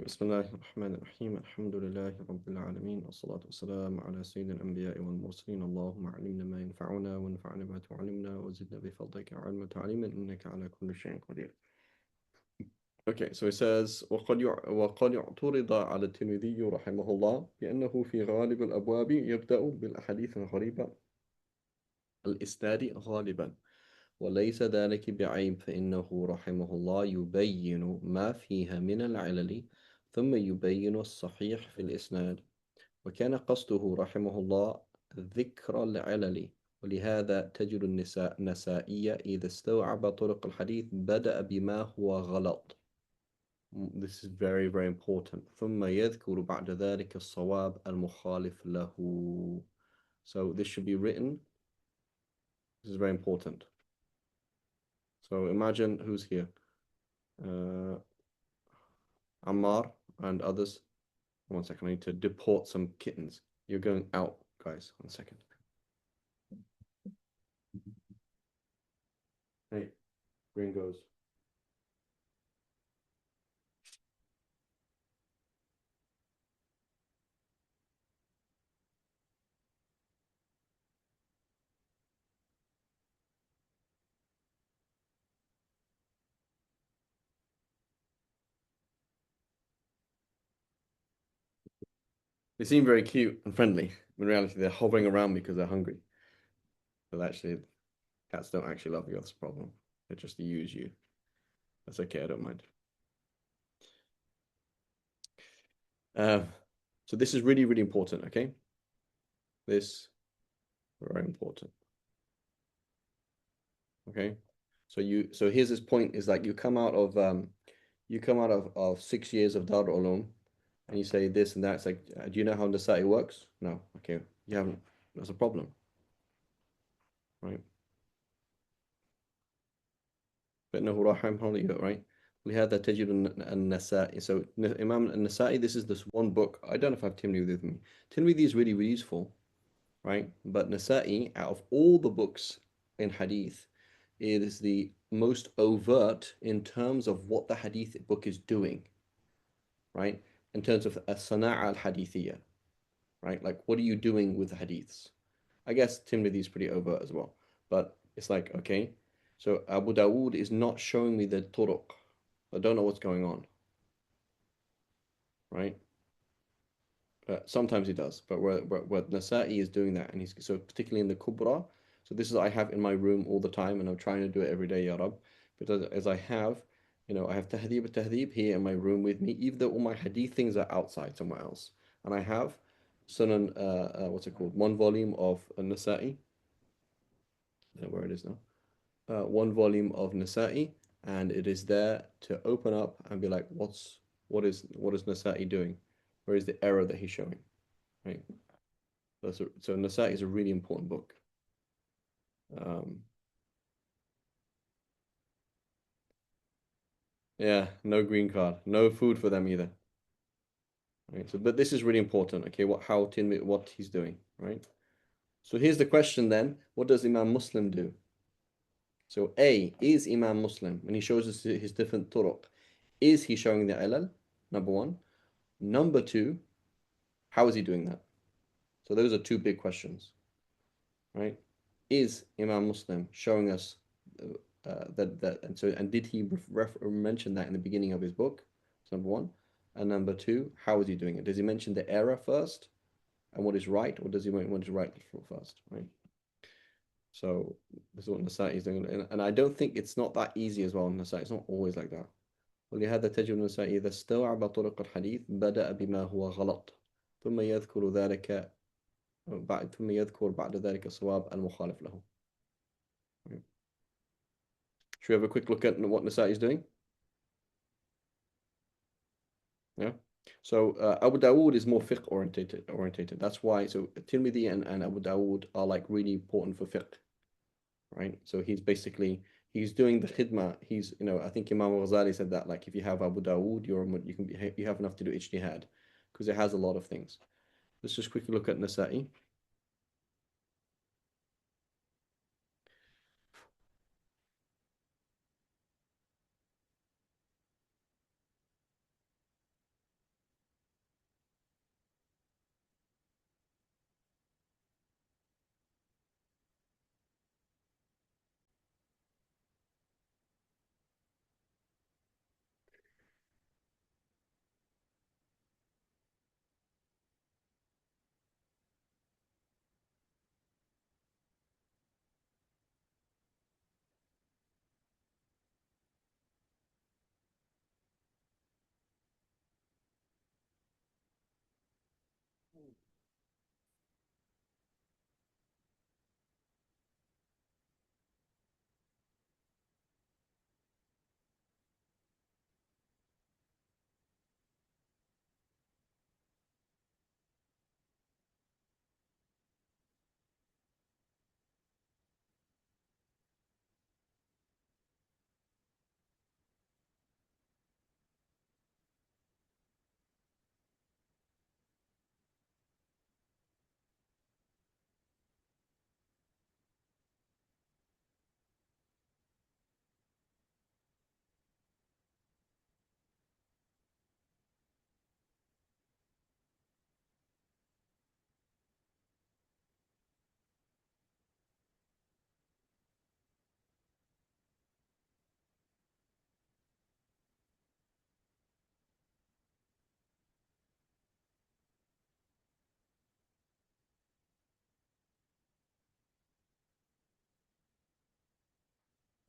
بسم الله الرحمن الرحيم الحمد لله رب العالمين والصلاة والسلام على سيد الأنبياء والمرسلين اللهم علمنا ما ينفعنا وانفعنا ما تعلمنا وزدنا بفضلك علما تعليما إنك على كل شيء قدير. Okay, so it says وقد اعترض على الترمذي رحمه الله بأنه في غالب الأبواب يبدأ بالأحاديث الغريبة الإسناد غالبا وليس ذلك بعيب فإنه رحمه الله يبين ما فيها من العلل ثم يبين الصحيح في الإسناد وكان قصده رحمه الله ذكر العلل ولهذا تجد النسائية إذا استوعب طرق الحديث بدأ بما هو غلط. This is very very important. ثم يذكر بعد ذلك الصواب المخالف له. So this should be written. This is very important. So imagine who's here. Ammar and others. One second, I need to deport some kittens. You're going out, guys. 1 second. Hey, gringos. They seem very cute and friendly. In reality, they're hovering around because they're hungry. But actually, cats don't actually love you. That's the problem. They just use you. That's okay. I don't mind. Uh, so this is really, really important. Okay, this very important. Okay, so here's this point: is like you come out of 6 years of Dar Ulum, and you say this and that. It's like, do you know how Nasa'i works? No. Okay, you haven't. That's a problem, right? فإنه رحمه الله, right? لهذا تجد النسائي. So Imam al-Nasa'i, this is this one book. I don't know if I have Tirmidhi with me. Tirmidhi is really, really useful, right? But Nasa'i, out of all the books in hadith, it is the most overt in terms of what the hadith book is doing, right? In terms of as-sana'a al-hadithiyya, right? Like, what are you doing with the hadiths? I guess Tirmidhi is pretty overt as well. But it's like, okay, so Abu Dawood is not showing me the turuq. I don't know what's going on, right? Sometimes he does, but where Nasa'i is doing that, and he's so particularly in the Kubra. So this is I have in my room all the time, and I'm trying to do it every day, Ya Rab. But as I have, I have Tahdhib here in my room with me, even though all my hadith things are outside somewhere else. And I have Sunan, what's it called? One volume of Nasa'i. I don't know where it is now. One volume of Nasa'i, and it is there to open up and be like, what is Nasa'i doing? Where is the error that he's showing? Right. So Nasa'i is a really important book. Um, yeah, no green card, no food for them either. Right. So, but this is really important. Okay, what he's doing, right? So here's the question then: what does Imam Muslim do? So A, is Imam Muslim when he shows us his different turuq, is he showing the ilal? Number one. Number two, how is he doing that? So those are two big questions, right? Is Imam Muslim showing us and did he mention that in the beginning of his book? That's number one. And number two, how is he doing it? Does he mention the error first and what is right, or does he want what is right first, right? So this is what Nasa'i is doing, and I don't think it's not that easy as well. Nasa'i, it's not always like that. ولهذا تجد النسائي إذا استوعب طرق الحديث بدأ بما هو غلط ثم يذكر بعد ذلك الصواب المخالف له. Should we have a quick look at what Nasa'i is doing? Yeah. So Abu Dawood is more fiqh orientated. That's why. So Tirmidhi and Abu Dawood are like really important for fiqh, right? So he's doing the khidmah. I think Imam Ghazali said that like if you have Abu Dawood, you have enough to do ijtihad because it has a lot of things. Let's just quickly look at Nasa'i.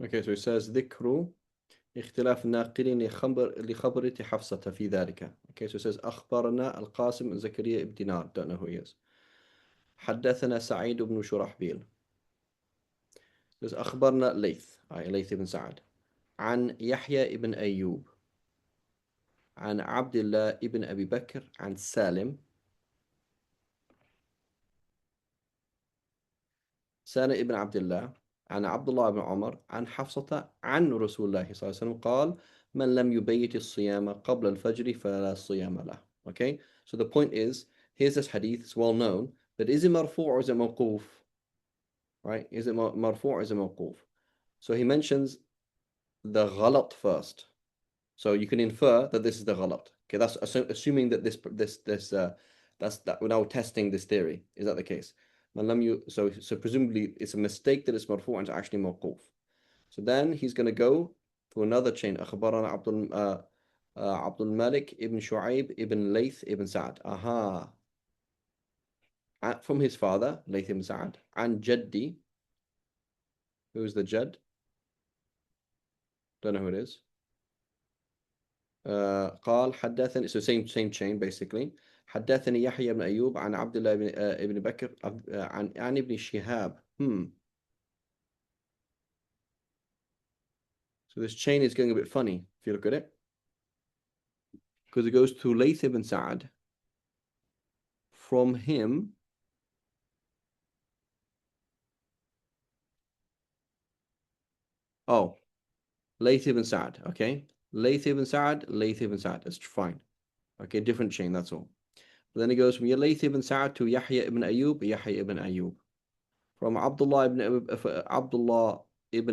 Okay, so it says ذكر اختلاف الناقلين لخبرة حفصة في ذلك. Okay, so it says أخبرنا القاسم زكريا بن دينار. Don't know who he is. حدثنا سعيد بن شرحبيل. Says أخبرنا ليث. ليث بن سعد. عن يحيى بن أيوب. عن عبد الله بن أبي بكر. عن سالم بن عبد الله عن عبد الله بن عمر عن حفصة عن رسول الله صلى الله عليه وسلم قال من لم يبيت الصيام قبل الفجر فلا صيام له. Okay, so the point is, here's this hadith, it's well known, but is it marfu' or is it mawquf? Right, is it marfu' or is it mawquf? So he mentions the ghalat first, so you can infer that this is the ghalat. Okay, that's assuming that that's that we're now testing this theory. Is that the case? So presumably it's a mistake that it's marfu' and it's actually mawquf. So then he's going to go to another chain. أخبرنا عبد الملك ibn Shu'aib ibn Layth ibn Sa'ad. Aha. From his father, Layth ibn Sa'ad. عن جدي. Who's the Jad? Don't know who it is. قال حدثني, so same chain basically. حدثني يحيى بن أيوب عن عبد الله ابن بكر عن ابن شهاب. So this chain is going a bit funny if you look at it, because it goes to Layth ibn Sa'ad. From him, Layth ibn Sa'ad. Okay, Layth ibn Sa'ad, Layth ibn Sa'ad. That's fine. Okay, different chain, that's all. But then it goes from Layth ibn Sa'ad to Yahya ibn Ayyub, Yahya ibn Ayyub. From Abdullah ibn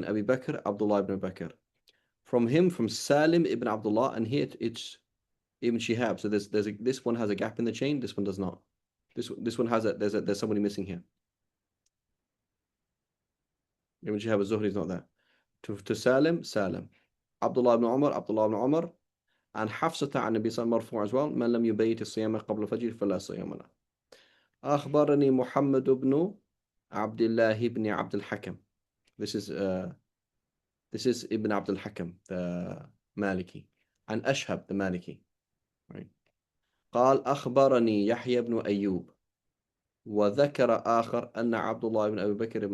Abi Bakr, Abdullah ibn Bakr. From him, from Salim ibn Abdullah, and here it's Ibn Shihab. So this one has a gap in the chain. This one does not. This one has there's somebody missing here. Ibn Shihab az-Zuhri is not there. To Salim. Abdullah ibn Umar. And Hafsata عن النبي صلى الله عليه وسلم مرفوع as well. من لم يبيت الصيام قبل الفجر فلا صيام له. أخبرني محمد بن عبد الله بن عبد الحكم. This is Ibn Abd al-Hakam, the Maliki, and Ashhab, the Maliki. Right. قال أخبرني يحيى بن أيوب وذكر آخر أن عبد الله بن أبي بكر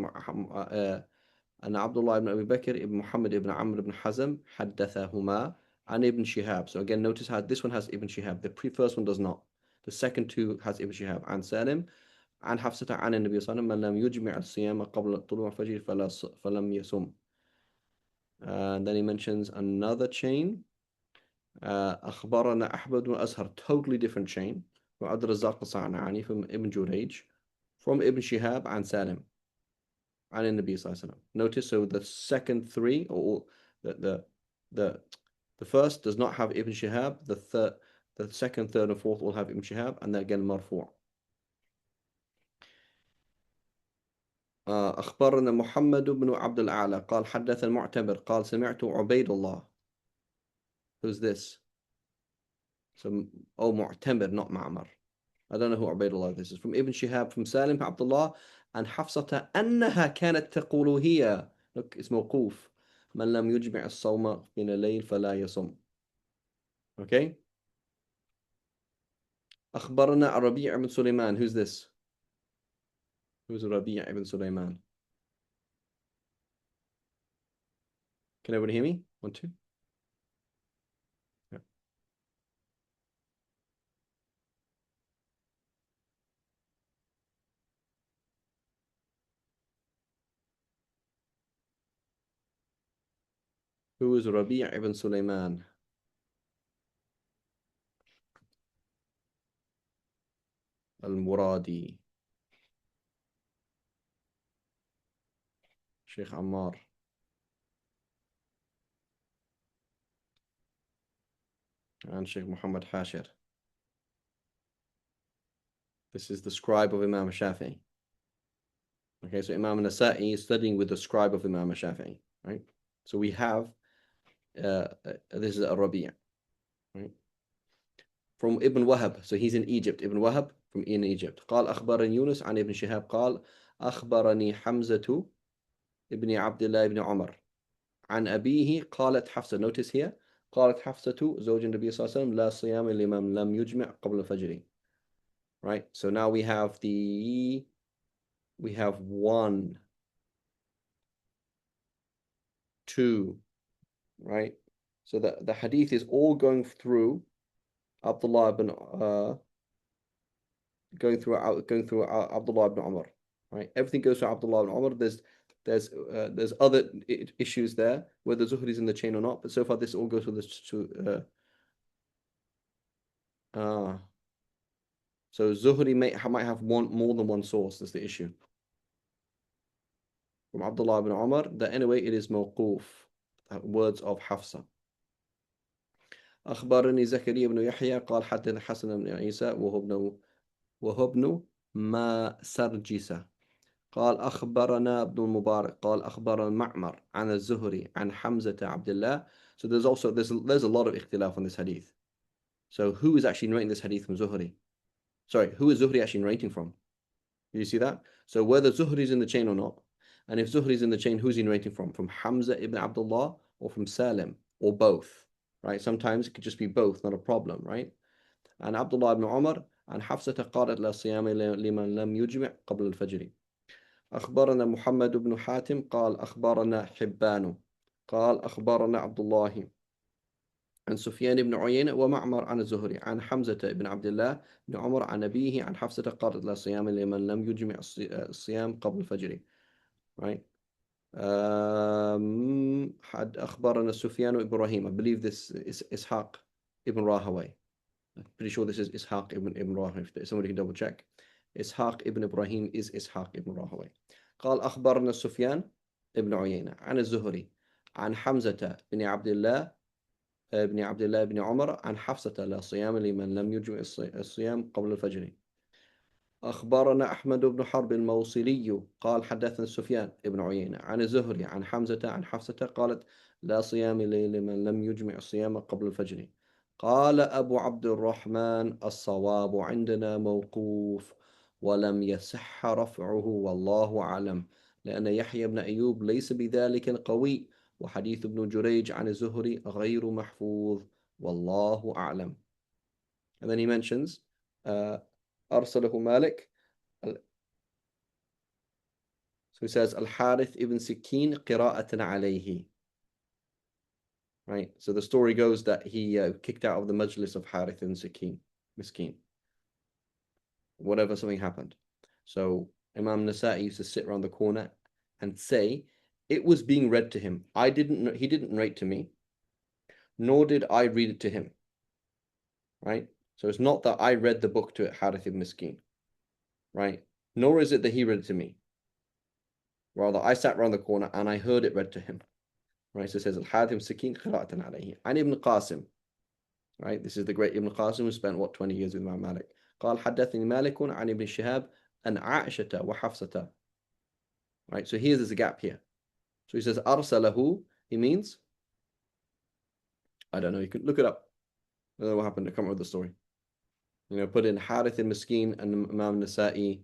بن محمد بن عمرو بن حزم حدثهما عن ابن شهاب. So again, notice how this one has Ibn Shihab. The first one does not. The second two has Ibn Shihab. عن سالم عن حفصة عن النبي صلى الله عليه وسلم من لم يجمع الصيام قبل طلوع الفجر فلم يصم. And then he mentions another chain. أخبرنا أحمد بن أزهر, totally different chain. وعبد الرزاق الصنعاني from Ibn Jurayj, from Ibn Shihab عن سالم عن النبي صلى الله عليه وسلم. Notice, so the second three, or the first does not have Ibn Shihab. The second, third, and fourth all have Ibn Shihab, and then again marfu'. أخبرنا محمد بن عبد الأعلى قال حدث المعتمر قال سمعت عبيد الله. Who's this? So, معتمر, not Ma'mar. I don't know who Ubaydullah this is. From Ibn Shihab, from Salim, from Abdullah, and حفصة أنها كانت تقول هي. Look, it's موقوف. من لم يجمع الصوم من الليل فلا يصم. Okay? أخبرنا الربيع بن سليمان. Who's this? Who's الربيع ibn Sulaiman? Can everyone hear me? 1, 2. Yeah. Who is Rabi' ibn Sulaiman? Al-Muradi. Sheikh Ammar. And Sheikh Muhammad Hashir. This is the scribe of Imam Shafi'i. Okay, so Imam Nasa'i is studying with the scribe of Imam Shafi'i, right? So we have, this is Rabi', right? From Ibn Wahab, so he's in Egypt. Ibn Wahab from in Egypt. قال أخبرني يونس عن ابن شهاب قال أخبرني حمزة ابن عبد الله ابن عمر عن أبيه قالت حفصة. Notice here قالت حفصة زوج النبي صلى الله عليه وسلم لا صيام لمن لم يجمع قبل الفجر. Right, so now we have 1, 2, right? So the hadith is all going through Abdullah ibn going through Abdullah ibn Umar, right? Everything goes to Abdullah ibn Umar. There's other issues there, whether Zuhri is in the chain or not, but so far this all goes with this to so Zuhri might have more than one source. That's the issue. From Abdullah ibn Umar, that anyway it is mawquf, words of Hafsa. أخبرني زكريا بن يحيى قال حدثنا حسن بن عيسى وهو ابن ما سرجسة قال أخبرنا ابن المبارك قال أخبرنا معمر عن الزهري عن حمزة عبد الله. So there's a lot of ikhtilaf on this hadith. So who is actually narrating this hadith from Zuhri? Sorry, who is Zuhri actually narrating from? Did you see that? So whether Zuhri is in the chain or not, and if Zuhri is in the chain, who's he narrating from? From Hamza ibn Abdullah or from Salim, or both? Right? Sometimes it could just be both, not a problem, right? And Abdullah ibn Umar and Hafsة قالت لا صيام لمن لم يجمع قبل الفجر. أخبرنا محمد بن حاتم قال أخبرنا حبان قال أخبرنا عبد الله عن سفيان بن عيينة ومعمر عن الزهري عن حمزة بن عبد الله بن عمر عن أبيه عن حفصة قالت لا صيام لمن لم يجمع الصيام قبل الفجر. Right? حد أخبرنا سفيان إبراهيم. I believe this is Ishaq ibn Rahaway. I'm pretty sure this is Ishaq ibn Rahaway. If somebody can double check. Ishaq ibn Ibrahim is Ishaq ibn Rahaway. قال أخبرنا سفيان ابن عيينة عن الزهري عن حمزة بن عبد الله بن عمر عن حفصة لا صيام لمن لم يجمع الصيام قبل الفجر. أخبرنا أحمد بن حرب الموصلي قال حدثنا سفيان بن عيينة عن الزهري عن حمزة عن حفصة قالت لا صيام لمن لم يجمع الصيام قبل الفجر. قال أبو عبد الرحمن الصواب عندنا موقوف ولم يصح رفعه والله أعلم لأن يحيى بن أيوب ليس بذلك القوي وحديث ابن جريج عن الزهري غير محفوظ والله أعلم. And then he mentions أرسله مالك. So he says الحارث ibn Sikin قراءة عليه. Right, so the story goes that he kicked out of the majlis of Harith ibn Sikin, Miskin. Whatever, something happened. So Imam Nasa'i used to sit around the corner and say, it was being read to him. He didn't narrate to me, nor did I read it to him. Right? So it's not that I read the book to Harith ibn Miskin. Right? Nor is it that he read it to me. Rather, I sat around the corner and I heard it read to him. Right? So it says, Al-Harith ibn Sikin qira'atan alayhi. And Ibn Qasim. Right? This is the great Ibn Qasim who spent, 20 years with Imam Malik. قال حدثني مالك عن ابن شهاب عن عائشة وحفصة. Right? So here's a gap here. So he says, أرسله, he means, I don't know, you can look it up. I don't know what happened, I can't remember the story. Put in Harith and Miskin and Imam Nasa'i,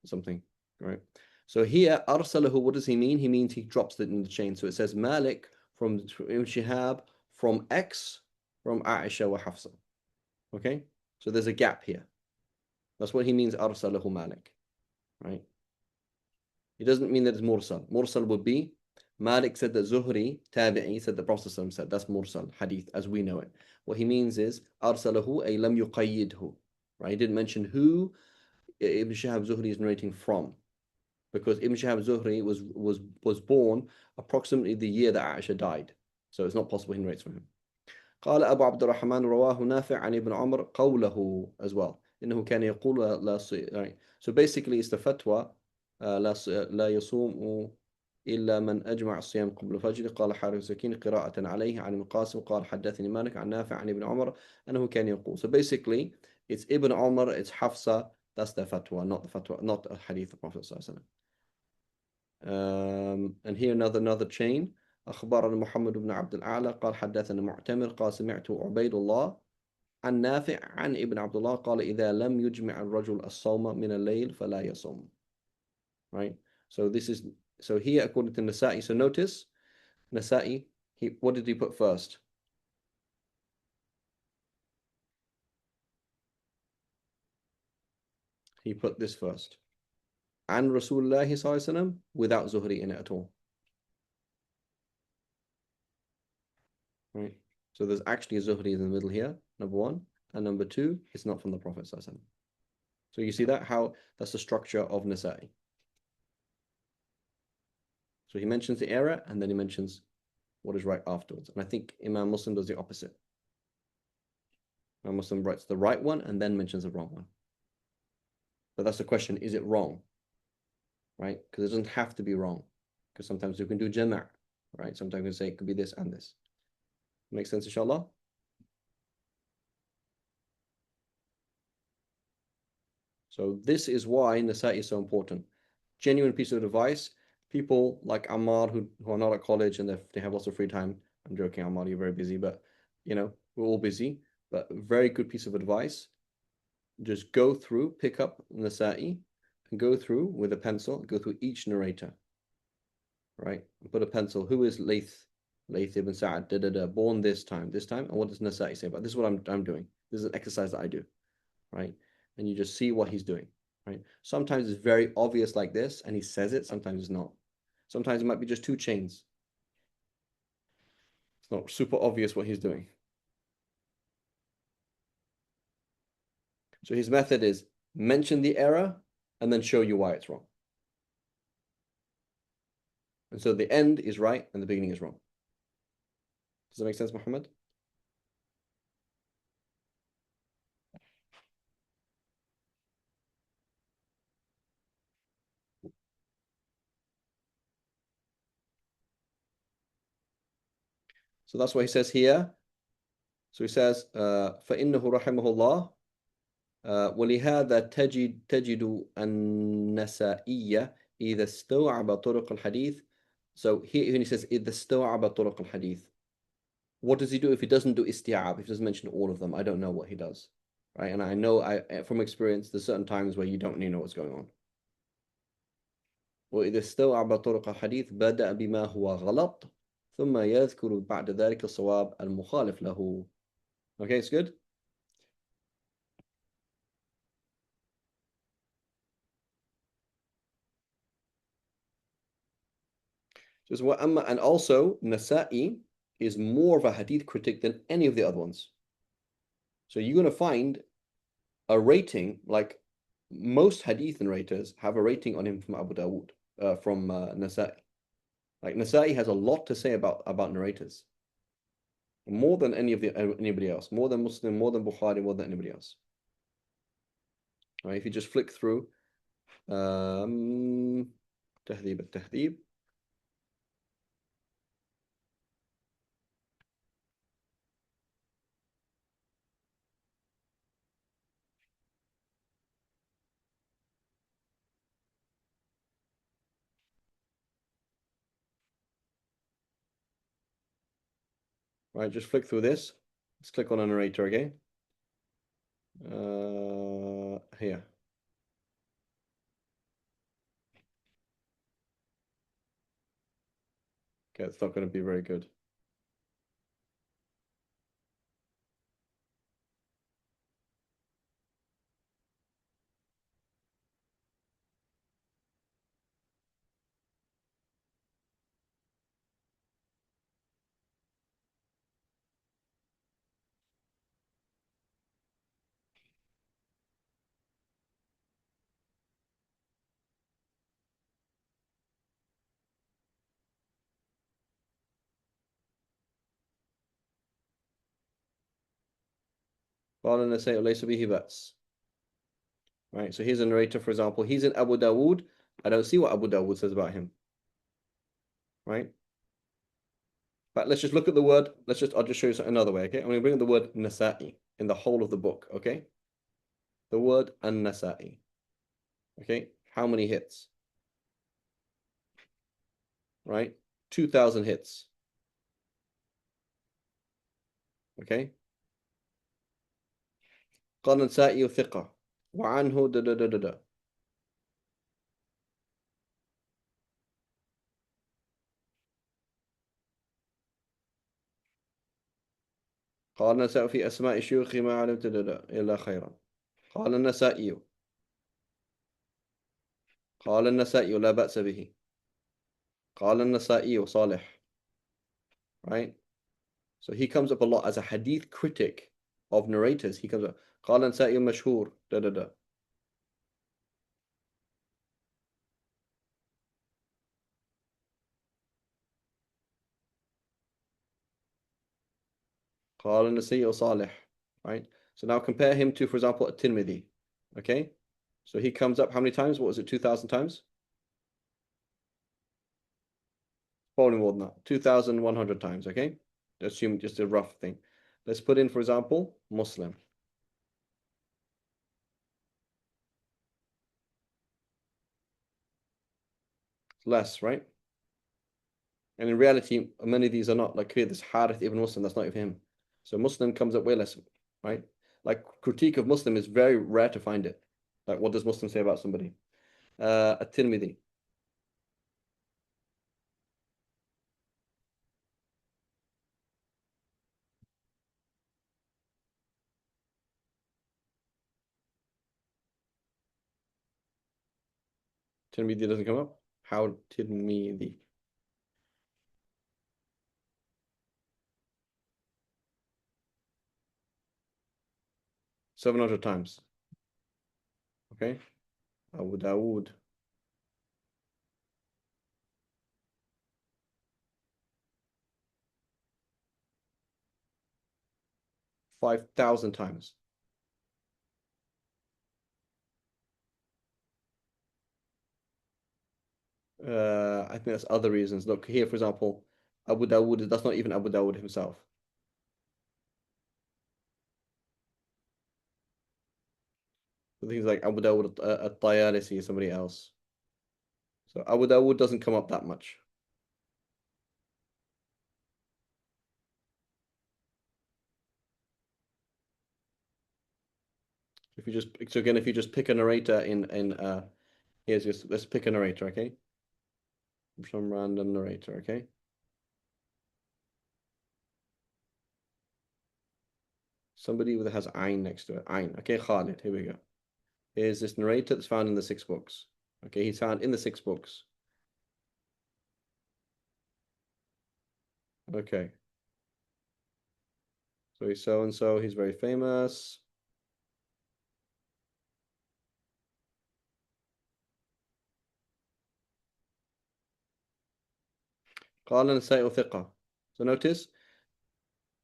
something, right? So here, أرسله, what does he mean? He means he drops it in the chain. So it says, Malik from Ibn Shihab, from X, from Aisha wa Hafsa. Okay? So there's a gap here. That's what he means, أرسله Malik, right? It doesn't mean that it's Mursal. Mursal would be, Malik said that Zuhri, Tabi'i, said the Prophet said, that's Mursal, hadith, as we know it. What he means is, أرسله أي لم يقيده, right? He didn't mention who Ibn Shihab Zuhri is narrating from, because Ibn Shihab Zuhri was born approximately the year that Aisha died. So it's not possible he narrates from him. قال أبو عبد الرحمن رواه نافع عن ابن عمر قوله as well. إنه كان يقول لا right. So basically it's the fatwa لا يصوم إلا من أجمع الصيام قبل الفجر. قال حارث سكين قراءة عليه عن القاسم قال حدثني مالك عن نافع عن ابن عمر أنه كان يقول. So basically it's Ibn Umar, it's Hafsa, that's the fatwa, not a hadith of Prophet صلى الله عليه وسلم. And here another chain. أخبرنا محمد بن عبد الأعلى قال حدثنا معتمر قال سمعت عبيد الله عن نافع عن ابن عبد الله قال إذا لم يجمع الرجل الصوم من الليل فلا يصوم. Right? So here according to Nasa'i, so notice Nasa'i, what did he put first? He put this first. And Rasulullah sallallahu without Zuhri in it at all. Right. So there's actually a Zuhri in the middle here, number one. And number two, it's not from the Prophet sallallahu. So you see that, how that's the structure of Nasa'i. So he mentions the error and then he mentions what is right afterwards. And I think Imam Muslim does the opposite. Imam Muslim writes the right one and then mentions the wrong one. But that's the question, is it wrong? Right? Because it doesn't have to be wrong. Because sometimes you can do jama', right? Sometimes you can say it could be this and this. Make sense, inshallah? So this is why Nasa'i is so important. Genuine piece of advice. People like Ammar who are not at college and they have lots of free time. I'm joking, Ammar, you're very busy, but you know, we're all busy. But very good piece of advice. Just go through, pick up Nasa'i, and go through with a pencil, go through each narrator. Right? And put a pencil. Who is Layth ibn Sa'ad, born this time, and what does Nasa'i say about this? Is what I'm doing. This is an exercise that I do, right? And you just see what he's doing, right? Sometimes it's very obvious like this, and he says it. Sometimes it's not. Sometimes it might be just two chains. It's not super obvious what he's doing. So his method is mention the error and then show you why it's wrong. And so the end is right and the beginning is wrong. Does that make sense, Muhammad? So that's what he says here. So he says, فَإِنَّهُ رَحِمَهُ اللَّهُ ولهذا تجد النسائية إذا استوعب طرق الحديث. So here when he says إذا استوعب طرق الحديث, what does he do if he doesn't do isti'ab? If he doesn't mention all of them, I don't know what he does, right? And I know from experience there's certain times where you don't really know what's going on. وإذا استوعب طرق الحديث بدأ بما هو غلط ثم يذكر بعد ذلك الصواب المخالف له. Okay, it's good. And also Nasa'i is more of a hadith critic than any of the other ones. So you're going to find a rating, like most hadith narrators have a rating on him from Abu Dawood, from Nasa'i. Like Nasa'i has a lot to say about narrators, more than anybody else, more than Muslim, more than Bukhari, more than anybody else. Right? If you just flick through تهذيب التهذيب. Right, just flick through this. Let's click on a narrator again. Here. Okay, it's not going to be very good. قال النسائي ليس به بأس. Right, so here's a narrator, for example. He's in Abu Dawood. I don't see what Abu Dawood says about him. Right? But let's just look at the word. I'll just show you another way, okay? I'm going to bring up the word Nasa'i in the whole of the book, okay? The word An-Nasa'i. Okay? How many hits? Right? 2,000 hits. Okay? قال النسائي ثقة وعنه da da da da da. قال النسائي في أسماء شيوخي ما علمت إلا خيرا. قال النسائي قال النسائي لا بأس به. قال النسائي صالح. Right? So he comes up a lot as a hadith critic of narrators. He comes up قال النسائي مشهور قال النسائي صالح. Right? So now compare him to, for example, الترمذي. Okay? So he comes up how many times? What was it? 2,000 times? Probably more than that. 2,100 times. Okay? Assume just a rough thing. Let's put in, for example, Muslim. Less, right? And in reality, many of these are not. Like here, this Harith ibn Muslim, that's not even him. So Muslim comes up way less, right? Like critique of Muslim is very rare to find it. Like what does Muslim say about somebody? At-Tirmidhi. Tirmidhi doesn't come up. How Tirmidhi? 700 times. Okay. Abu Dawood. 5,000 times. I think that's other reasons. Look here, for example, Abu Dawood, that's not even Abu Dawood himself. Things like Abu Dawood at-Tayalisi is somebody else. So Abu Dawood doesn't come up that much. If you just so again, if you just pick a narrator in here's just let's pick a narrator, okay? Some random narrator, okay? Somebody that has Ain next to it. Ain. Okay, Khalid. Here we go. Here's this narrator that's found in the 6 books. Okay, he's found in the 6 books. Okay. So he's so and so, he's very famous. قال النسائي ثقة. So notice,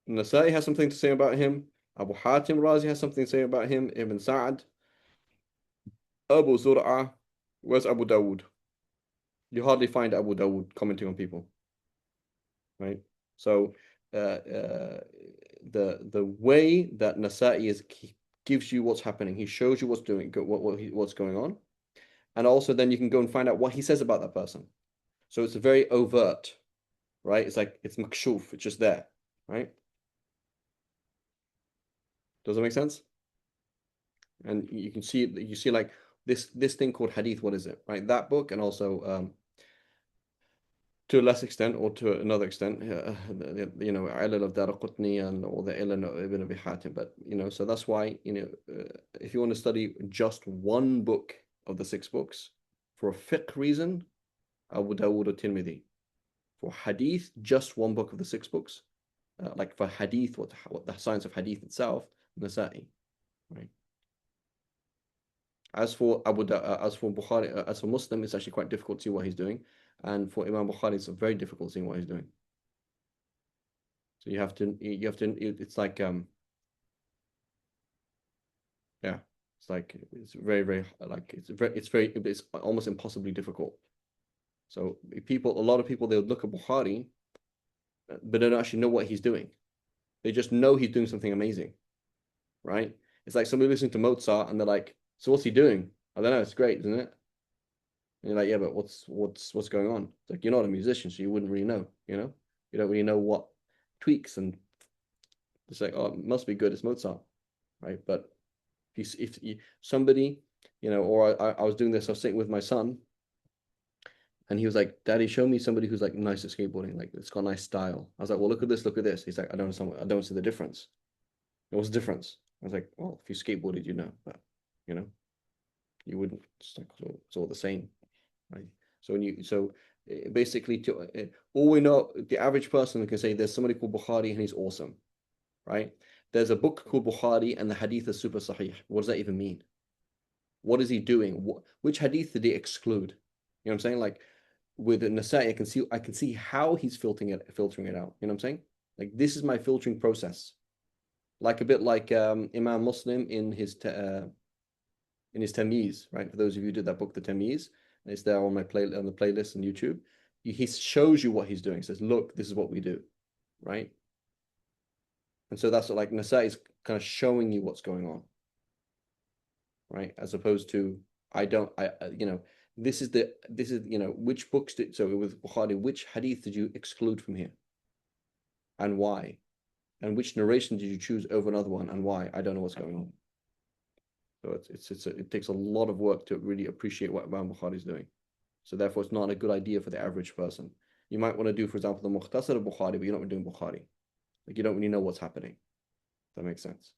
Nasai has something to say about him. Abu Hatim Razi has something to say about him. Ibn Sa'ad. Abu Zur'a. Where's Abu Dawood? You hardly find Abu Dawood commenting on people, right? So the way that Nasa'i is, he gives you what's happening. He shows you what's doing, what's going on, and also then you can go and find out what he says about that person. So it's very overt, right? It's like it's makshuf, it's just there, right? Does that make sense? And you can see like this thing called hadith. What is it, right? That book, and also to a less extent or to another extent, Ilal of Daraqutni and all the Ilal of Ibn Abi Hatim. But, so that's why, if you want to study just one book of the 6 books for a fiqh reason, Abu Dawood or Tirmidhi. For hadith, just one book of the 6 books. Like for hadith, what the science of hadith itself, Nasa'i, right? As for Bukhari, as for Muslim, it's actually quite difficult to see what he's doing. And for Imam Bukhari, it's very difficult seeing what he's doing. So it's like yeah, it's very, very like it's almost impossibly difficult. So a lot of people, they would look at Bukhari, but they don't actually know what he's doing. They just know he's doing something amazing, right? It's like somebody listening to Mozart and they're like, so what's he doing? I don't know, it's great, isn't it? And you're like, yeah, but what's going on? It's like, you're not a musician, so you wouldn't really know, You don't really know what tweaks, and it's like, oh, it must be good, it's Mozart, right? But if somebody, or I was doing this, I was sitting with my son, And he was like, Daddy, show me somebody who's like nice at skateboarding, like it's got nice style. I was like, well, look at this, look at this. He's like, I don't see the difference. What's the difference? I was like, well, if you skateboarded, you know, but you know, you wouldn't. It's all the same, right? So when you basically all we know, the average person can say there's somebody called Bukhari and he's awesome, right? There's a book called Bukhari and the hadith is super sahih. What does that even mean? What is he doing? Which hadith did he exclude? You know what I'm saying? Like with Nasa'i, I can see how he's filtering it out. You know what I'm saying? Like this is my filtering process. Like a bit like Imam Muslim in his Tamyiz, right? For those of you who did that book, the Tamyiz, it's there on the playlist on YouTube. He shows you what he's doing. He says, look, this is what we do, right? And so that's what, like Nasa'i is kind of showing you what's going on, right? As opposed to this is which books did so with Bukhari, which hadith did you exclude from here, and why, and which narration did you choose over another one, and why? I don't know what's going on. So it takes a lot of work to really appreciate what Imam Bukhari is doing. So therefore, it's not a good idea for the average person. You might want to do, for example, the Mukhtasar of Bukhari, but you're not doing Bukhari. Like you don't really know what's happening. That makes sense.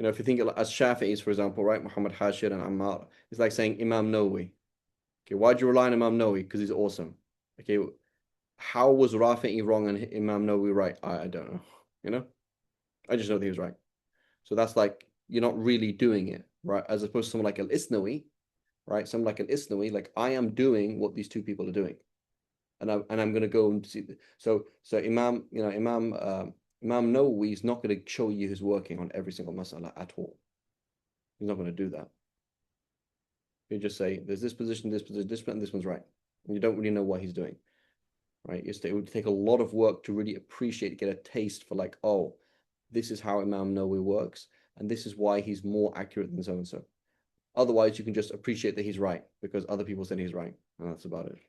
If you think as Shafi'is, for example, right, Muhammad Hashir and Ammar, it's like saying Imam Nawawi. Okay, why do you rely on Imam Nawawi? Because he's awesome. Okay, how was Rafi'i wrong and Imam Nawawi right? I don't know. I just know that he was right. So that's like you're not really doing it, right? As opposed to someone like Al-Isnawi, right? Someone like Al-Isnawi, like I am doing what these two people are doing, and I'm going to go and see. So Imam, Imam Nawawi is not going to show you his working on every single masala at all. He's not going to do that. You just say there's this position, and this one's right. And you don't really know what he's doing, right? It would take a lot of work to really appreciate, get a taste for like, oh, this is how Imam Nawawi works, and this is why he's more accurate than so and so. Otherwise, you can just appreciate that he's right because other people said he's right, and that's about it.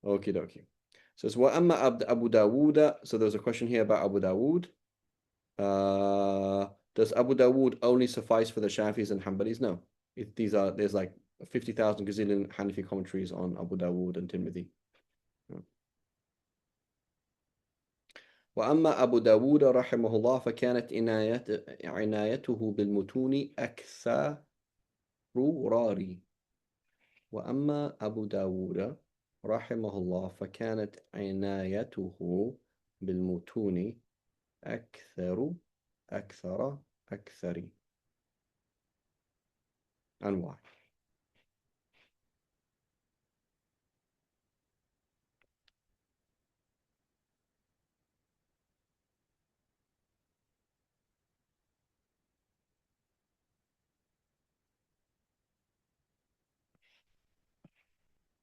Okie dokie. So it's وَأَمَّا Abu Dawood. So there's a question here about Abu Dawood. Does Abu Dawood only suffice for the Shafis and Hanbalis? No. There's like 50,000 gazillion Hanafi commentaries on Abu Dawood and Tirmidhi. وأما أبو داود رحمه الله فكانت عنايته بالمتون أكثر راري. وأما أبو داود رحمه الله فكانت عنايته بالمتون أكثر أنواع.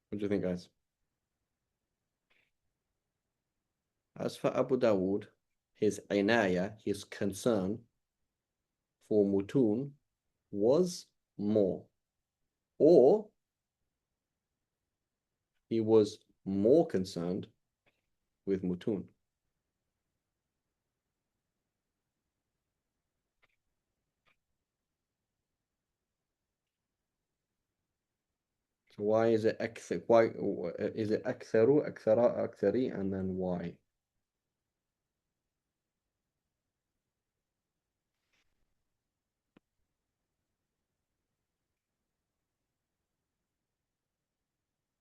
What do you think, guys? As for Abu Dawood, his inaya, his concern for mutun was more, or he was more concerned with mutun. So why is it akthar? Why is it aktharu, akthara, akthari, and then why?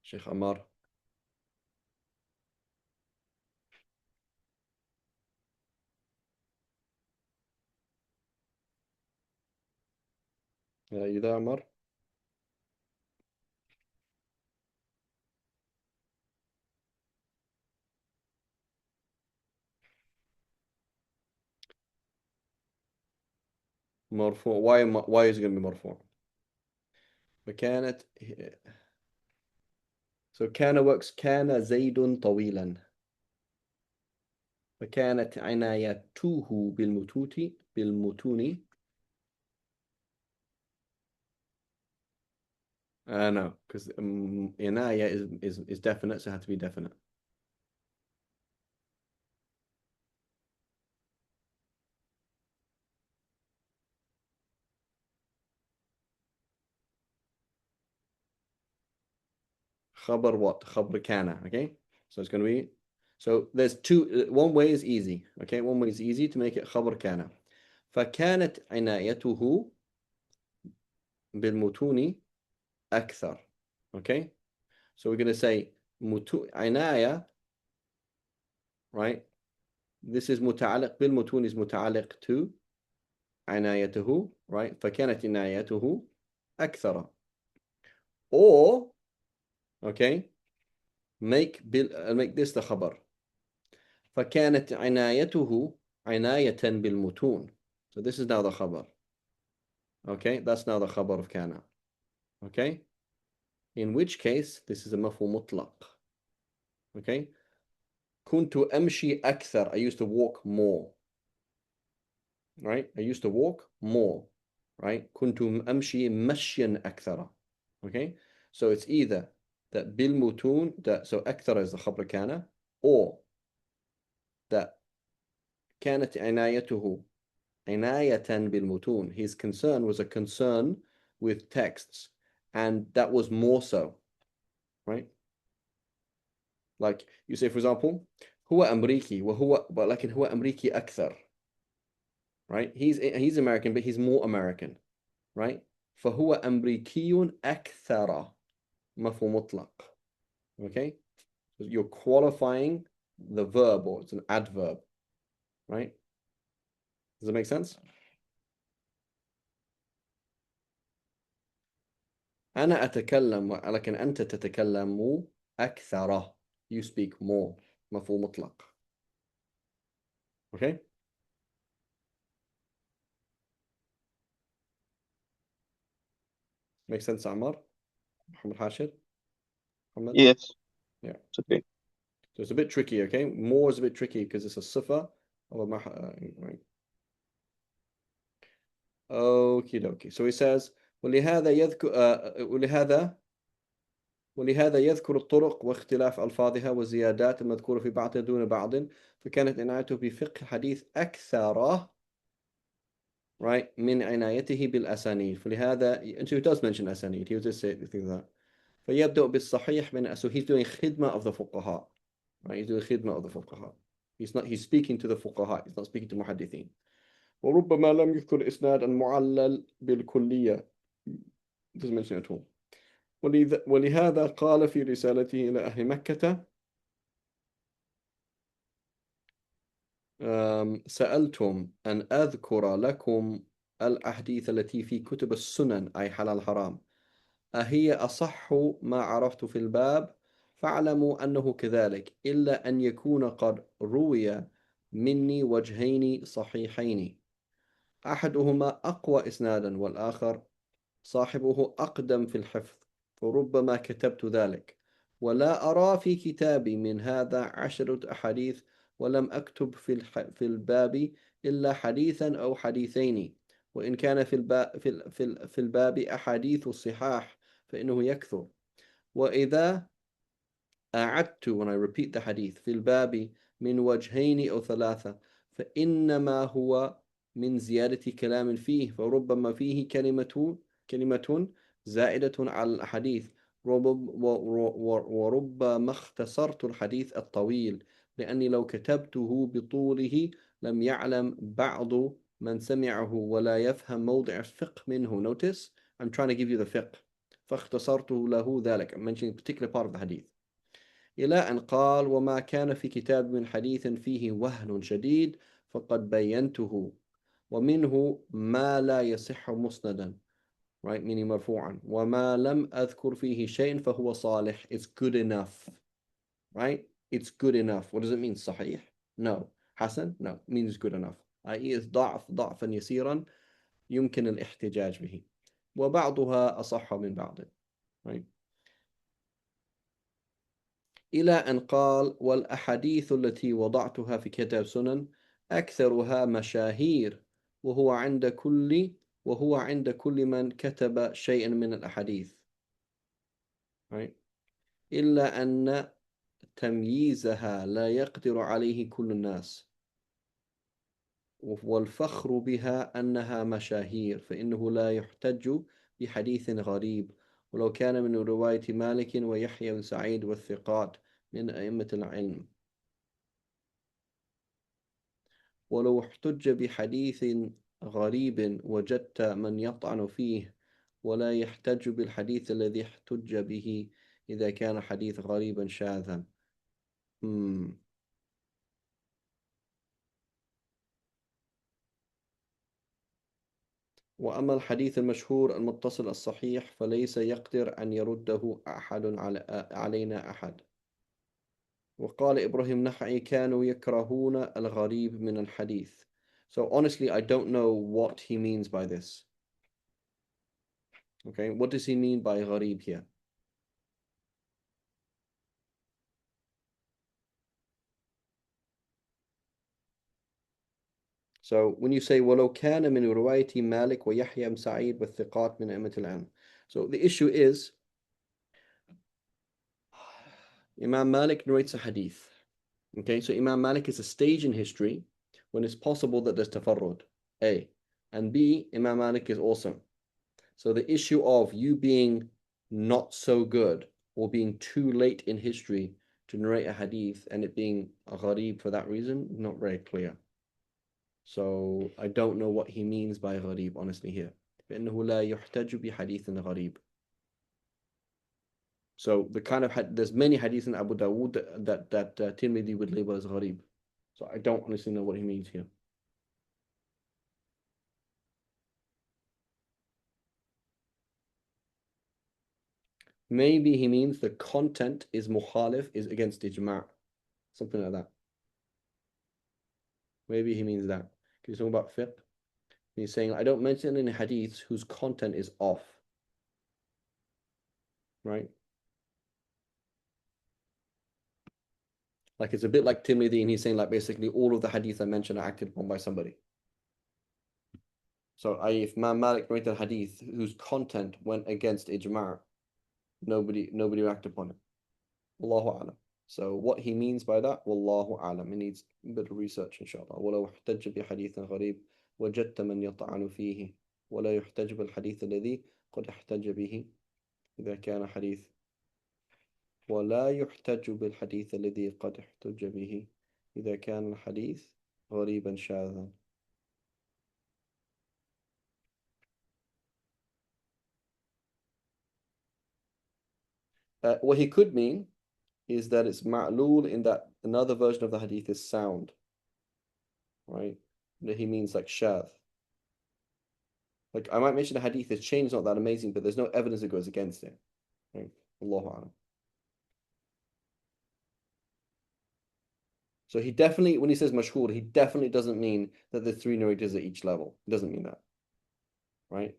Sheikh Ammar. You there, Ammar? مرفوع. Why is it going to be مرفوع? فكانت So كان works كان زيد طويلا فكانت عنايته بالمتون No, because inaya is definite, so it has to be definite. Khabar what? Khabar kana, okay? So it's going to be, so there's two, one way is easy, okay? One way is easy to make it khabar kana. فكانت عنايته بالمتون أكثر, okay? So we're going to say عناية, right? This is متعلق بالمتون is متعلق to عنايته, right? فكانت عنايته أكثر. Or, okay, make this the خبر. فكانت عنايته عناية بالمتون. So this is now the خبر. Okay, that's now the خبر of كان. Okay, in which case this is a مفهوم مطلق. Okay, كنت أمشي أكثر. I used to walk more. Right, I used to walk more. Right, كنت أمشي مشيا أكثر. Okay, so it's either that بالمتون, that so أكثر is the خبر كان, or that كانت عنايته عناية بالمتون. His concern was a concern with texts, and that was more so, right? Like you say, for example, هو أمريكي وهو, but لكن هو أمريكي أكثر, right? He's American, but he's more American, right? فهو أمريكي أكثر, مفهوم مطلق, okay? So you're qualifying the verb, or it's an adverb, right? Does that make sense? أنا أتكلم لكن أنت تتكلم أكثر. You speak more. مفهوم مطلق. Okay? Make sense, Ammar? Muhammad Hashir? Muhammad? Yes. Yeah. It's okay. So it's a bit tricky, okay? More is a bit tricky because it's a sifa of a right. Okie dokie. So he says, ولهذا يذكر ولهذا يذكر الطرق واختلاف ألفاظها والزيادات المذكورة في بعضها دون بعض، فكانت عنايته بفقه الحديث أكثر, right, من عنايته بالأسانيد. فلهذا, and so he does mention أسانيد, he was just saying things like that. فيبدأ بالصحيح من, so he's doing خدمة of the فقهاء, right, he's doing خدمة of the فقهاء. He's speaking to the فقهاء, he's not speaking to محدثين. وربما لم يذكر إسنادا معلل بالكلية, doesn't mention it at all. ولهذا قال في رسالته إلى أهل مكة سألتم أن أذكر لكم الأحاديث التي في كتب السنن أي حلال حرام أهي أصح ما عرفت في الباب فاعلموا أنه كذلك إلا أن يكون قد روي مني وجهين صحيحين أحدهما أقوى إسنادا والآخر صاحبه أقدم في الحفظ فربما كتبت ذلك ولا أرى في كتابي من هذا 10 أحاديث ولم أكتب في الباب إلا حديثا أو حديثين وإن كان في الباب أحاديث الصحاح فإنه يكثر وإذا أعدت, when I repeat the hadith, في الباب من وجهين أو 3 فإنما هو من زيادة كلام فيه فربما فيه كلمة زائدة على الحديث وربما اختصرت الحديث الطويل لأني لو كتبته بطوله لم يعلم بعض من سمعه ولا يفهم موضع الفقه منه. Notice, I'm trying to give you the fiqh. فاختصرته له ذلك. I'm mentioning a particular part of the hadith. إلى أن قال وما كان في كتاب من حديث فيه وهن شديد فقد بينته ومنه ما لا يصح مسندا, right, meaning مرفوعا وما لم أذكر فيه شيء فهو صالح, it's good enough, right, it's good enough. What does it mean? صحيح? No. حسن? No, it means good enough, i.e. is ضعفا يسيرا يمكن الاحتجاج به وبعضها أصح من بعض, right. إلى أن قال والأحاديث التي وضعتها في كتاب سنن أكثرها مشاهير وهو عند كل من كتب شيئا من الأحاديث. right? إلا أن تمييزها لا يقدر عليه كل الناس، والفخر بها أنها مشاهير، فإنه لا يحتج بحديث غريب ولو كان من رواية مالك ويحيى بن سعيد والثقات من أئمة العلم. ولو احتج بحديث غريب وجدت من يطعن فيه، ولا يحتج بالحديث الذي احتج به إذا كان حديث غريبا شاذا. hmm. وأما الحديث المشهور المتصل الصحيح فليس يقدر أن يرده أحد علينا أحد. وقال إبراهيم نخعي كانوا يكرهون الغريب من الحديث. So honestly, I don't know what he means by this. Okay, what does he mean by gharib here? So when you say وَلَوْ كَانَ مِنْ رِوَايَةِ مَالِكْ وَيَحْيَى بْن سَعِيد وَالثِّقَاتِ مِنْ أئمة العلم. So the issue is Imam Malik narrates a hadith. Okay, so Imam Malik is a stage in history when it's possible that there's tafarrud, A. And B, Imam Malik is awesome. So the issue of you being not so good or being too late in history to narrate a hadith and it being a gharib for that reason, not very clear. So I don't know what he means by gharib, honestly, here. فإنه لا يحتج بحديث غريب. So the kind of there's many hadiths in Abu Dawood that Tirmidhi would label as gharib. So I don't honestly know what he means here. Maybe he means the content is mukhalif, is against ijma', something like that. Maybe he means that. He's talking about fiqh. He's saying, I don't mention any hadiths whose content is off. Right? Like it's a bit like Tirmidhi, and he's saying like basically all of the hadiths I mentioned are acted upon by somebody. So if Imam Malik narrated a hadith whose content went against ijma', nobody will act upon it. Wallahu a'lam. So what he means by that, wallahu a'lam. It needs a bit of research, inshallah. ولو احتج بحديث غريب وجدت من يطعن فيه ولا يحتج بالحديث الذي قد احتج به إذا كان حديث ولا يحتج بالحديث الذي قد احتج به إذا كان الحديث غريبا شاذا. What he could mean is that it's ma'lul in that another version of the hadith is sound, right? That he means like shadh. Like I might mention the hadith, its chain is not that amazing, but there's no evidence that goes against it. Right? Allahu a'lam. So he definitely, when he says mashhur, he definitely doesn't mean that the three narrators at each level. He doesn't mean that. Right?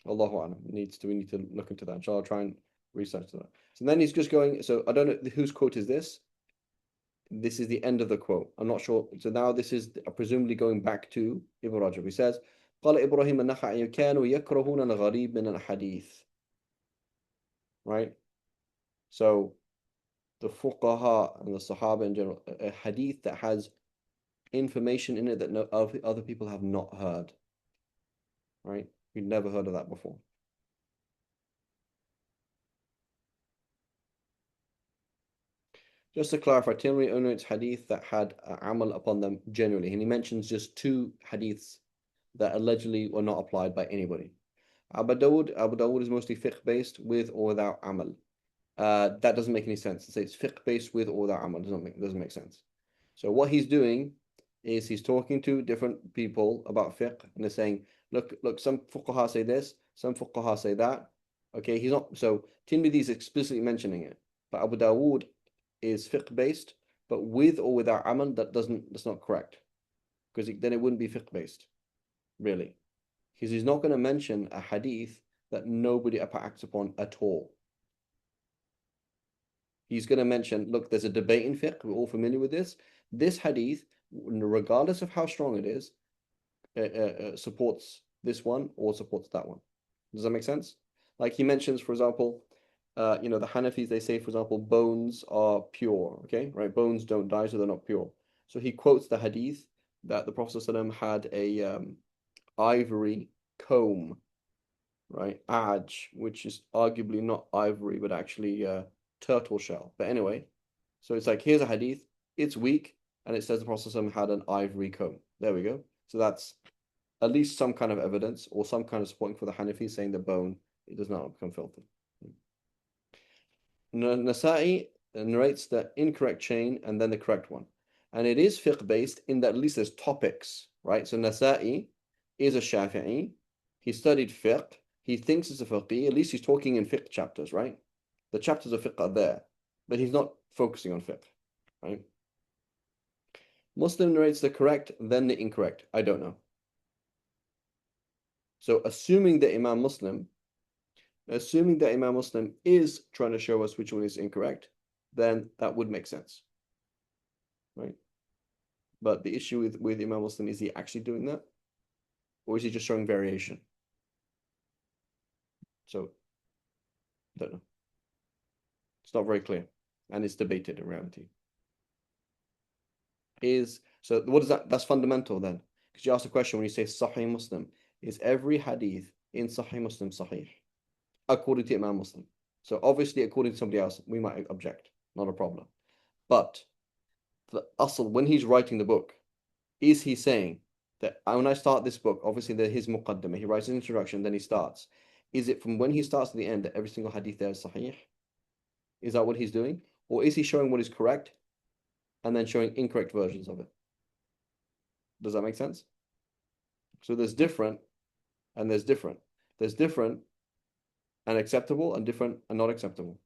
Allahu a'lam. We need to look into that. Inshallah, I'll try and research that. So then he's just going, so I don't know whose quote is this. This is the end of the quote. I'm not sure. So now this is presumably going back to Ibn Rajab. He says, قال إبراهيم النخعي كانوا يكرهون الغريب من الحديث. Right? So the fuqaha and the sahaba in general, a hadith that has information in it that no other people have not heard. Right? We've never heard of that before. Just to clarify, Tirmidhi only notes hadith that had amal upon them generally, and he mentions just two hadiths that allegedly were not applied by anybody. Abu Dawud is mostly fiqh based with or without amal. That doesn't make any sense. To say it's fiqh based with or without amal doesn't make sense. So what he's doing is he's talking to different people about fiqh, and they're saying, look, some fuqaha say this, some fuqaha say that. Okay, he's not. So Tirmidhi is explicitly mentioning it, but Abu Dawud is fiqh based, but with or without amal, that's not correct, because then it wouldn't be fiqh based, really, because he's not going to mention a hadith that nobody acts upon at all. He's going to mention, look, there's a debate in fiqh, we're all familiar with this. This hadith, regardless of how strong it is, supports this one or supports that one. Does that make sense? Like he mentions, for example, the Hanafis, they say, for example, bones are pure, okay, right? Bones don't die, so they're not pure. So he quotes the hadith that the Prophet ﷺ had a ivory comb, right? Aj, which is arguably not ivory, but actually turtle shell. But anyway, so it's like, here's a hadith, it's weak, and it says the Prophet ﷺ had an ivory comb. There we go. So that's at least some kind of evidence or some kind of supporting for the Hanafi saying the bone, it does not become filthy. Nasa'i narrates the incorrect chain and then the correct one. And it is fiqh based in that at least there's topics, right? So Nasa'i is a Shafi'i. He studied fiqh. He thinks it's a fiqh. At least he's talking in fiqh chapters, right? The chapters of fiqh are there, but he's not focusing on fiqh, right? Muslim narrates the correct, then the incorrect. I don't know. So assuming that Imam Muslim is trying to show us which one is incorrect, then that would make sense, right? But the issue with Imam Muslim, is he actually doing that? Or is he just showing variation? So, I don't know. It's not very clear. And it's debated in reality. So what is that? That's fundamental then. Because you ask the question when you say Sahih Muslim, is every hadith in Sahih Muslim Sahih? According to Imam Muslim. So obviously, according to somebody else, we might object. Not a problem. But the asl, when he's writing the book, is he saying that when I start this book, obviously his muqaddimah, he writes an introduction, then he starts. Is it from when he starts to the end that every single hadith there is sahih? Is that what he's doing? Or is he showing what is correct and then showing incorrect versions of it? Does that make sense? So there's different and there's different. There's different and acceptable and different and not acceptable.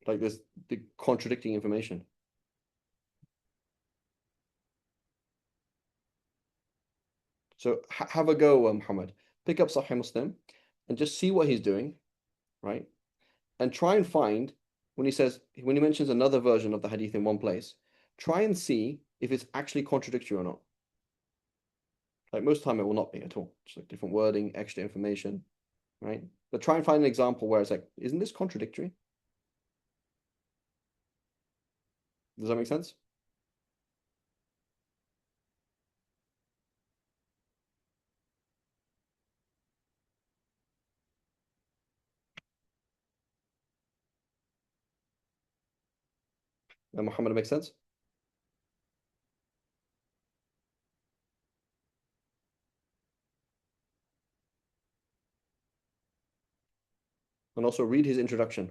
Like there's the contradicting information. So have a go, Muhammad. Pick up Sahih Muslim and just see what he's doing, right? And try and find when he mentions another version of the hadith in one place, try and see if it's actually contradictory or not. Like most of the time, it will not be at all. Just like different wording, extra information, right? But try and find an example where it's like, isn't this contradictory? Does that make sense? Muhammad, makes sense? And also read his introduction.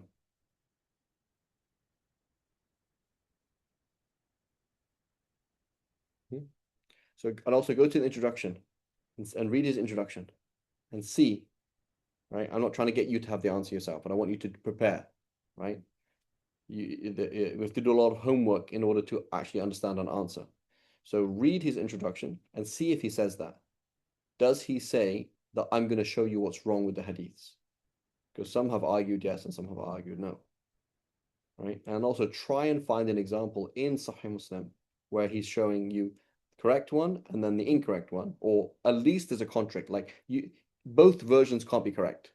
So, and also go to the introduction and read his introduction and see, right? I'm not trying to get you to have the answer yourself, but I want you to prepare, right? We have to do a lot of homework in order to actually understand an answer. So read his introduction and see if he says that. Does he say that I'm going to show you what's wrong with the hadiths? Because some have argued yes and some have argued no. Right? And also try and find an example in Sahih Muslim where he's showing you the correct one and then the incorrect one, or at least there's a contract. Like both versions can't be correct.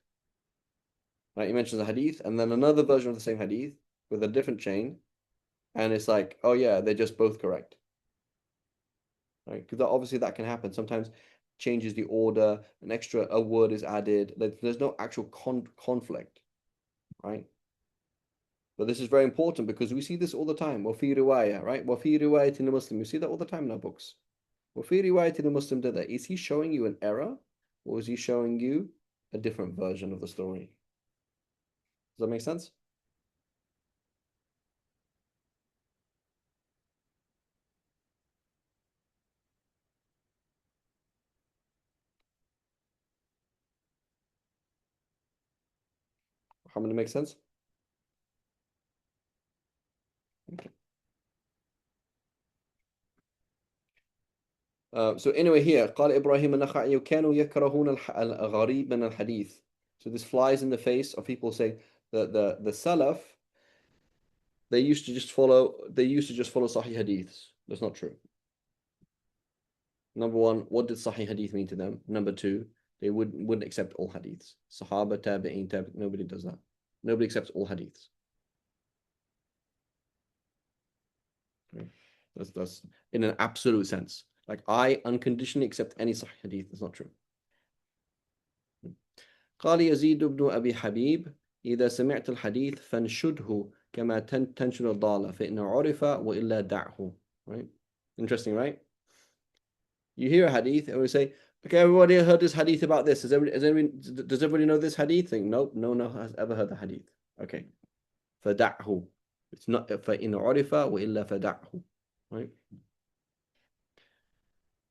Right? He mentions a hadith and then another version of the same hadith with a different chain, and it's like, oh yeah, they're just both correct. Right? Because obviously that can happen. Sometimes changes the order, a word is added. There's no actual conflict, right? But this is very important because we see this all the time. وَفِي رِوَايَة, right? وَفِي رِوَايَةٍ لِمُسْلِمٍ. We see that all the time in our books. وَفِي رِوَايَةٍ لِمُسْلِمٍ did that. Is he showing you an error or is he showing you a different version of the story? Does that make sense? How many make sense? Okay. So anyway, here قال إبراهيم النخعي كانوا يكرهون الغريب من الحديث. So this flies in the face of people saying that the Salaf, they used to just follow Sahih hadiths. That's not true. Number one, what did Sahih Hadith mean to them? Number two, they wouldn't accept all hadiths. Sahaba, tabi'in, nobody does that. Nobody accepts all hadiths. Okay. That's in an absolute sense. Like I unconditionally accept any Sahih Hadith. That's not true. قال يزيد بن أبي حبيب إذا سمعت الحديث فانشده كما تنشد الضالة فإن عرف وإلا دعه. Right? Interesting, right? You hear a hadith and we say, okay, everybody heard this hadith about this. Does everybody know this hadith? Think, nope, no one has ever heard the hadith. Okay. فدعه. It's not فإن عرف وإلا فدعه. Right?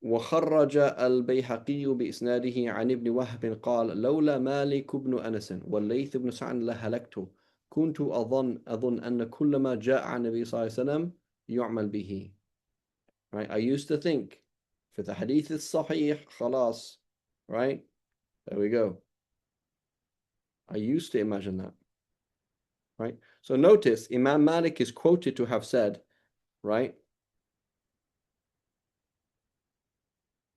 وخرج البيهقي بإسناده عن ابن وهب قال لولا مالك بن أنس والليث بن سعد لهلكت كنت أظن أن كل ما جاء عن النبي صلى الله عليه وسلم يعمل به. Right? I used to think for the hadith is sahih خلاص. Right? There we go. I used to imagine that. Right? So notice Imam Malik is quoted to have said, right,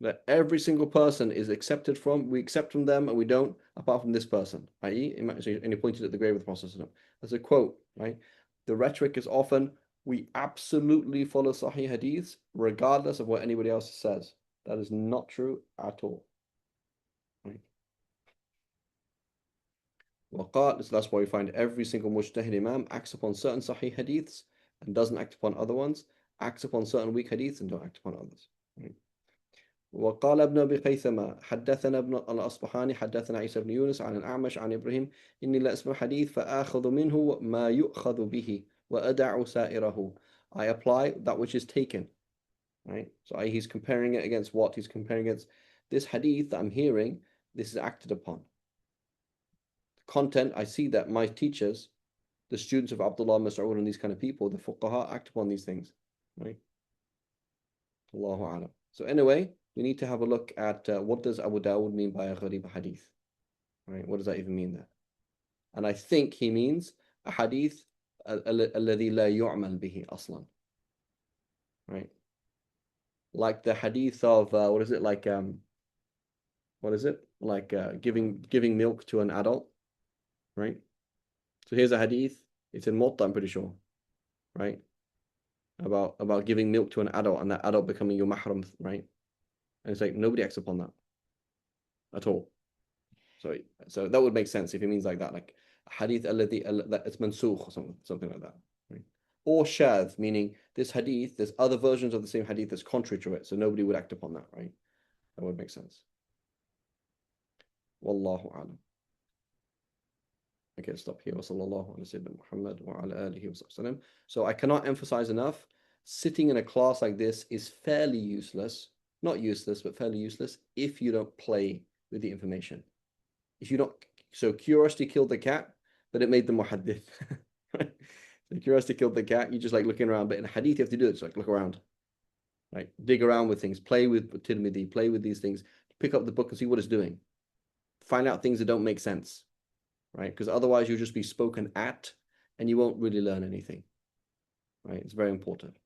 that every single person is accepted from, we accept from them and we don't, apart from this person, i.e., and he pointed at the grave of the Prophet. That's a quote, right? The rhetoric is often, we absolutely follow Sahih Hadiths regardless of what anybody else says. That is not true at all. Right? So that's why we find every single Mujtahid Imam acts upon certain Sahih Hadiths and doesn't act upon other ones, acts upon certain weak Hadiths and don't act upon others. Right? وقال ابن أبي خيثمة حدثنا ابن الأصبحاني حدثنا عيسى بن يونس عن الأعمش عن إبراهيم إني لا أسمع حديث فآخذ منه ما يؤخذ به وأدع سائره. I apply that which is taken. Right? So he's comparing it against what? He's comparing against this hadith that I'm hearing, this is acted upon. The content, I see that my teachers, the students of Abdullah Mas'ud and these kind of people, the fuqaha, act upon these things. Right? Allahu A'lam. So anyway, we need to have a look at what does Abu Dawud mean by a gharib hadith. Right? What does that even mean there? And I think he means a hadith الذي لا يعمل به أصلا. Right? Like the hadith of what is it like? What is it like? Giving milk to an adult, right? So here's a hadith. It's in Muwatta, I'm pretty sure, right? About giving milk to an adult and that adult becoming your mahram, right? And it's like nobody acts upon that at all. So that would make sense if it means like that, like hadith alladhi that it's mansukh or something like that, right? Or shadh, meaning this hadith, there's other versions of the same hadith that's contrary to it, so nobody would act upon that, right? That would make sense. Wallahu a'lam. Okay, stop here. Sallallahu ala sayyidina Muhammad wa ala alihi wa sallam. So I cannot emphasize enough, sitting in a class like this is fairly useless. Not useless, but fairly useless if you don't play with the information. If you don't, so curiosity killed the cat, but it made the muhaddith. Right? So curiosity killed the cat. You just like looking around, but in a hadith you have to do it. So like look around, right? Dig around with things, play with Tirmidhi, play with these things, pick up the book and see what it's doing. Find out things that don't make sense, right? Because otherwise you'll just be spoken at and you won't really learn anything, right? It's very important.